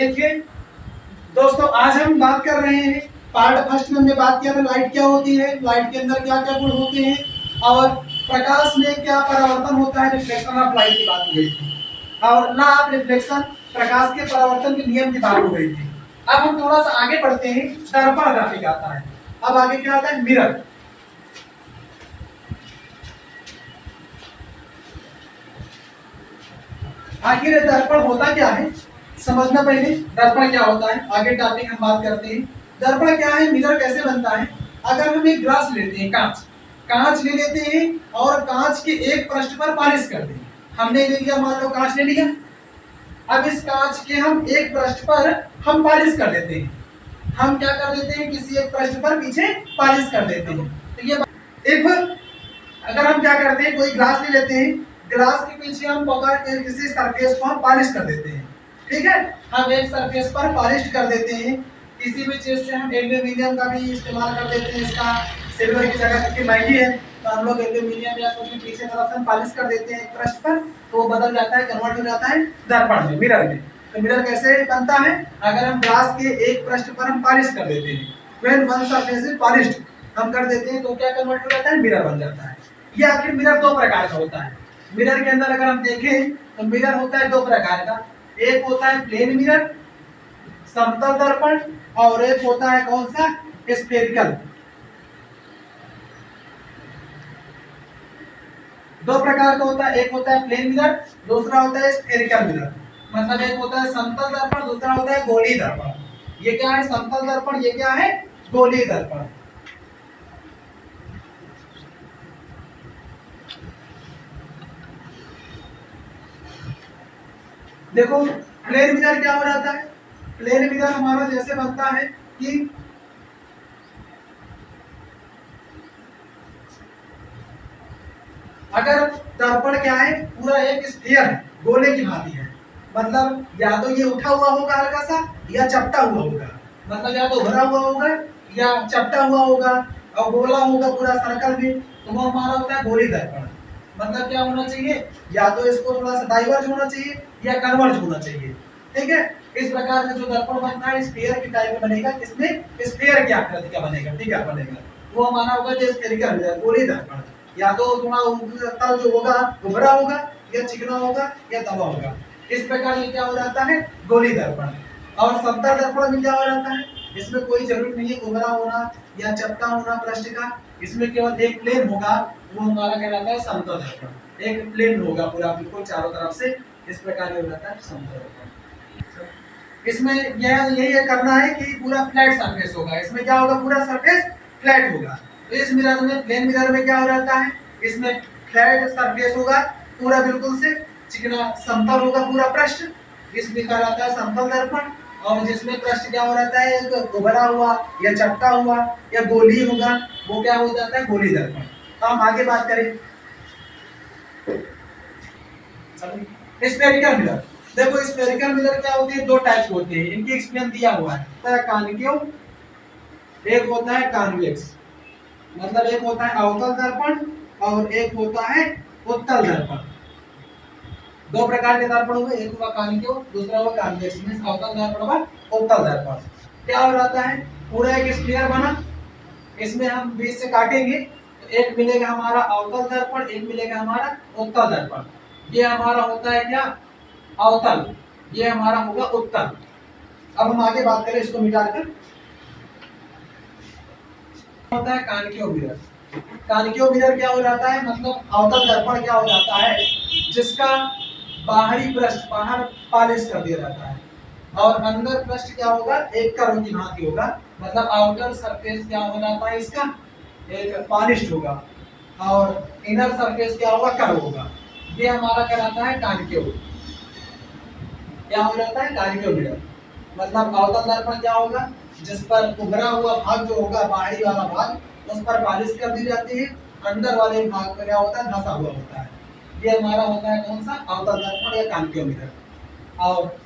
देखिए दोस्तों, आज हम बात कर रहे हैं पार्ट फर्स्ट में हमने बात किया था लाइट क्या होती है, लाइट के अंदर क्या क्या गुण होते हैं और प्रकाश में क्या परावर्तन होता है, रिफ्लेक्शन ऑफ लाइट की बात हो गई थी और लॉ ऑफ रिफ्लेक्शन, प्रकाश के परावर्तन के नियम की बात हो गई थी। अब हम थोड़ा सा आगे बढ़ते हैं, दर्पण ग्राफिक आता है। अब आगे क्या आता है, मिरर। आखिर दर्पण होता क्या है समझना पहले, दर्पण क्या होता है, आगे टॉपिक हम बात करते हैं। दर्पण क्या है, मिरर कैसे बनता है। अगर हम एक ग्लास लेते हैं, कांच ले लेते हैं और कांच के एक पृष्ठ पर पॉलिश करते हैं। हमने ले लिया, मान लो कांच ले लिया। अब इस कांच के हम एक पृष्ठ पर हम पॉलिश कर देते हैं। हम क्या कर देते हैं, किसी एक पृष्ठ पर पीछे पॉलिश कर देते हैं। तो ये इफ अगर हम क्या करते हैं, कोई ग्लास ले लेते हैं, ग्लास के पीछे हम पकड़ के किसी सरफेस को हम पॉलिश कर देते हैं। ठीक है, हम एक सरफेस पर पॉलिश कर देते हैं। किसी भी चीज से हम एल्यूमिनियम का भी इस्तेमाल कर देते हैं, इसका सिल्वर की जगह क्योंकि महंगी है तो हम लोग एल्यूमिनियम या कुछ भी पीछे तरफ से हम पॉलिश कर देते हैं एक पृष्ठ पर, तो वो बदल जाता है, कन्वर्ट हो जाता है दर्पण में, मिरर में। तो मिरर कैसे बनता है, अगर हम ग्लास के एक पृष्ठ पर हम पॉलिश कर देते हैं, when one surface is polished हम कर देते हैं, तो क्या कन्वर्ट हो जाता है, मिरर बन जाता है। ये आखिर मिरर दो प्रकार का होता है। मिरर के अंदर अगर हम देखें तो मिरर होता है दो प्रकार का, एक होता है प्लेन मिरर समतल दर्पण और एक होता है कौन सा, स्फेरिकल। दो प्रकार का होता है, एक होता है प्लेन मिरर, दूसरा होता है स्फेरिकल मिरर। मतलब एक होता है समतल दर्पण, दूसरा होता है गोलीय दर्पण। ये क्या है, समतल दर्पण, ये क्या है, गोलीय दर्पण। देखो प्लेन मिरर क्या हो जाता है, प्लेन मिरर हमारा जैसे बनता है कि अगर दर्पण क्या है, पूरा एक स्फीयर है, गोले की भांति है। मतलब या तो ये उठा हुआ होगा हल्का सा या चपटा हुआ होगा, मतलब या तो भरा हुआ होगा या चपटा हुआ होगा और गोला होगा पूरा सर्कल में, तो वो हमारा होता है गोलीय दर्पण। मतलब क्या होना चाहिए, या तो इसको थोड़ा सा डाइवर्ज होना चाहिए या कन्वर्ज होना चाहिए। ठीक है, इस प्रकार से जो दर्पण बनता है स्फीयर की टाइप में बनेगा, किसमें, स्फीयर की आकृति का बनेगा। ठीक है, बनेगा वो हमारा होगा जो स्फेरिकल गोलीय दर्पण। या तो थोड़ा तल जो होगा उभरा होगा या चिकना होगा या दबा होगा। इस प्रकार ये क्या हो जाता है, गोलीय दर्पण। और समतल दर्पण में क्या हो जाता है, इसमें कोई जरूरत नहीं है उभरा होना या चपटा होना पृष्ठ का, इसमें केवल एक प्लेन होगा, वो हमारा कहलाता है समतल दर्पण। एक प्लेन होगा पूरा बिल्कुल चारों तरफ से, इस प्रकार ये हो जाता है समतल दर्पण। इसमें यही करना है कि पूरा फ्लैट सरफेस होगा, इसमें क्या होगा, पूरा सरफेस फ्लैट होगा। तो इस मिरर में, प्लेन मिरर में क्या हो जाता है, इसमें फ्लैट सरफेस होगा पूरा बिल्कुल से चिकना समतल होगा पूरा पृष्ठ, इसमें क्या रहता है समतल दर्पण। और जिसमें पृष्ठ क्या हो जाता है, एक उभरा हुआ या चपटा हुआ या गोलीय होगा, वो क्या हो जाता है, गोलीय दर्पण। तो हम आगे बात करें स्फेरिकल मिरर। देखो स्फेरिकल मिरर क्या होती है, दो टाइप के होते हैं, इनकी एक्सप्लेन दिया हुआ है, कॉन्केव, एक होता है कॉन्वेक्स। मतलब एक होता है अवतल दर्पण और एक होता है उत्तल दर्पण। दो प्रकार के दर्पण हुए, एक हुआ कॉन्केव, दूसरा हुआ कॉन्वेक्स। मींस अवतल दर्पण व उत्तल दर्पण। क्या हो जाता है, पूरा एक स्फीयर बना, इसमें हम बीच से काटेंगे तो एक मिलेगा हमारा अवतल दर्पण, एक मिलेगा हमारा उत्तल दर्पण। ये हमारा होता है क्या, अवतल, ये हमारा होगा उत्तल। अब हम आगे बात करें इसको मिटाकर, होता है कॉन्केव मिरर। कॉन्केव मिरर क्या हो जाता है, मतलब अवतल दर्पण क्या हो जाता है, जिसका बाहरी पृष्ठ बाहर पॉलिश कर दिया जाता है और अंदर पृष्ठ क्या होगा, एक कर्व की भांति होगा। मतलब आउटर सरफेस क्या हो जाता है, इसका एक पॉलिश्ड होगा और इनर सरफेस क्या होगा, कर्व होगा। ये हमारा कहलाता है कॉन्केव। क्या हो जाता है, कॉन्केव मिरर। मतलब अवतल दर्पण क्या होगा, जिस पर उभरा हुआ भाग जो होगा, बाहरी वाला भाग, उस पर पॉलिश कर दी जाती है, अंदर वाले भाग पर क्या होता है, धंसा हुआ होता है। ये हमारा होता है कौन सा, अवतल दर्पण या कॉन्केव मिरर। और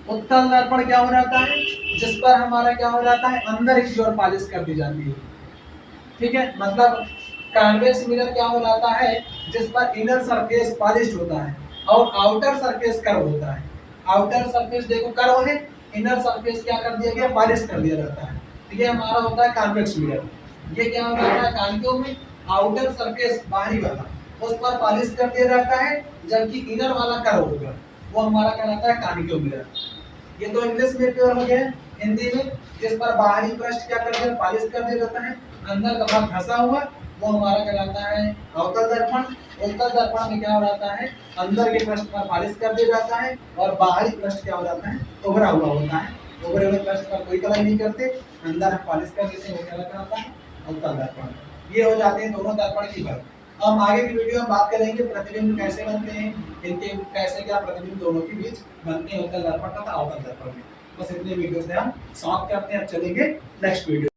उत्तल दर्पण क्या हो जाता है, जिस पर हमारा क्या हो जाता है, अंदर की ओर पॉलिश कर दी जाती है। ठीक है, मतलब कॉन्वेक्स मिरर क्या हो जाता है, जिस पर इनर सरफेस पॉलिश्ड होता है और आउटर सरफेस कर्व होता है। आउटर सरफेस देखो कर्व है, इनर सरफेस क्या कर दिया गया, पॉलिश कर दिया जाता है। तो ये हमारा होता है कॉन्वेक्स मिरर। ये क्या होता है, कॉन्केव में आउटर सरफेस बाहरी वाला उस पर पॉलिश कर दिया जाता है, जबकि इनर वाला कर्व होगा वो हमारा कहलाता है कॉन्केव मिरर। ये तो इंग्लिश में प्योर हो गया। हिंदी में जिस पर बाहरी पृष्ठ क्या कर दिया, पॉलिश कर दिया जाता है, अंदर का भाग घसा हुआ वो हमारा कहलाता है अवतल दर्पण। उत्तल दर्पण में क्या हो जाता है, अंदर के पृष्ठ पर पॉलिश कर दिया जाता है और बाहरी पृष्ठ क्या हो जाता है, उभरा हुआ होता है। उभरे हुए पृष्ठ पर कोई कलर नहीं करते, अंदर हम पॉलिश कर देते हैं, वो क्या कहलाता है, अवतल दर्पण। ये हो जाते हैं दोनों दर्पण की बात। हम आगे की वीडियो में बात करेंगे प्रतिबिंब कैसे बनते हैं, इनके कैसे क्या प्रतिबिंब दोनों के बीच बनते हैं, उत्तल दर्पण तथा अवतल दर्पण में। बस इतने वीडियो से हम समाप्त करते हैं। अब चलेंगे नेक्स्ट वीडियो।